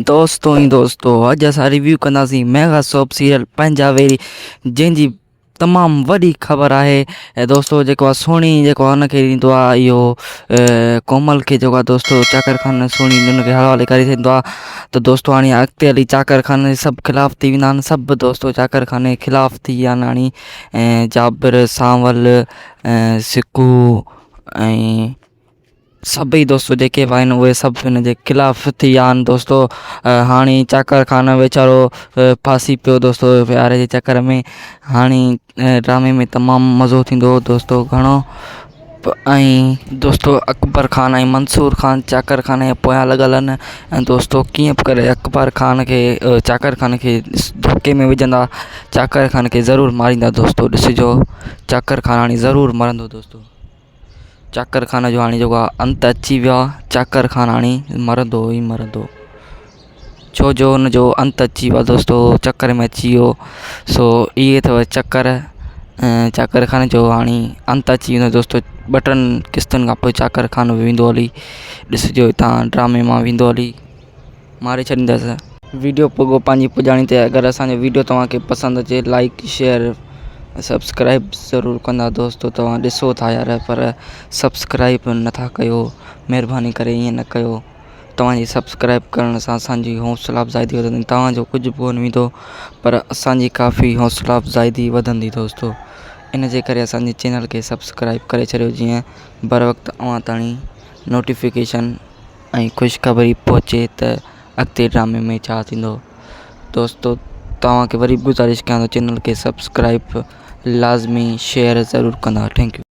दोस्तों अॼु असां रिव्यू कंदासीं मेगा सोप सीरियल पंजाबी जंहिंजी तमामु वॾी ख़बर आहे। ऐं दोस्तो जेको आहे सोणी जेको आहे हुनखे ॾींदो आहे इहो कोमल खे जेको आहे दोस्तो चाकर ख़ान सोणी हुनखे हवाले करे छॾींदो आहे। त दोस्तो हाणे अॻिते हली चाकर ख़ान सभु ख़िलाफ़ु थी वेंदा आहिनि, सभु दोस्तो चाकर ख़ान ख़िलाफ़ु थी विया आहिनि हाणे। ऐं जाबिर सांवल सिकू ऐं सभई दोस्तो जेके बि आहिनि उहे सभु हिन जे ख़िलाफ़ु थी विया आहिनि दोस्तो। हाणे चाकर ख़ान वीचारो फासी पियो दोस्तो प्यार जे चकर में। हाणे ड्रामे में तमामु मज़ो थींदो दोस्तो घणो। ऐं दोस्तो अकबर ख़ान ऐं मंसूर ख़ान चाकर ख़ान जे पोयां लॻल आहिनि। ऐं दोस्तो कीअं बि करे अकबर ख़ान खे चाकर ख़ान खे धोके में विझंदा, चाकर ख़ान खे ज़रूरु मारींदा दोस्तो। ॾिसिजो चाकर ख़ान हाणे ज़रूरु मरंदो दोस्तो। चाकर ख़ान जो हाणे जेको आहे अंत अची वियो आहे। चाकर ख़ान हाणे मरंदो ई मरंदो, छो जो हुनजो अंत अची वियो आहे दोस्तो, चकर में अची वियो। सो इहे अथव चकर। चाकर ख़ान जो हाणे अंत अची वेंदो दोस्तो। 2-3 किस्तनि खां पोइ चाकर ख़ान वेंदो हली। ॾिसिजो हितां ड्रामे मां वेंदो हली, मारे छॾींदसि। वीडियो पुॻो पंहिंजी पुॼाणी ते। अगरि असांजो वीडियो तव्हांखे पसंदि अचे लाइक शेयर सब्सक्राइब ज़रूरु कंदा दोस्तो। तव्हां ॾिसो था यार पर सब्सक्राइब नथा कयो, महिरबानी करे ईअं न कयो। तव्हांजी सब्सक्राइब करण सां असांजी हौसला अफ़ज़ाई वधंदी। तव्हांजो कुझु बि कोन वेंदो पर असांजी काफ़ी हौसला अफ़ज़ाई वधंदी दोस्तो। इन जे करे असांजे चैनल खे सब्सक्राइब करे छॾियो जीअं बर वक़्तु अव्हां ताणी नोटिफिकेशन ऐं ख़ुशख़बरी पहुचे त अॻिते ड्रामे में छा थींदो। दोस्तो तव्हांखे वरी बि गुज़ारिश कयां थो चैनल खे सब्सक्राइब लाज़मी शेयर ज़रूरु कंदा। Thank U.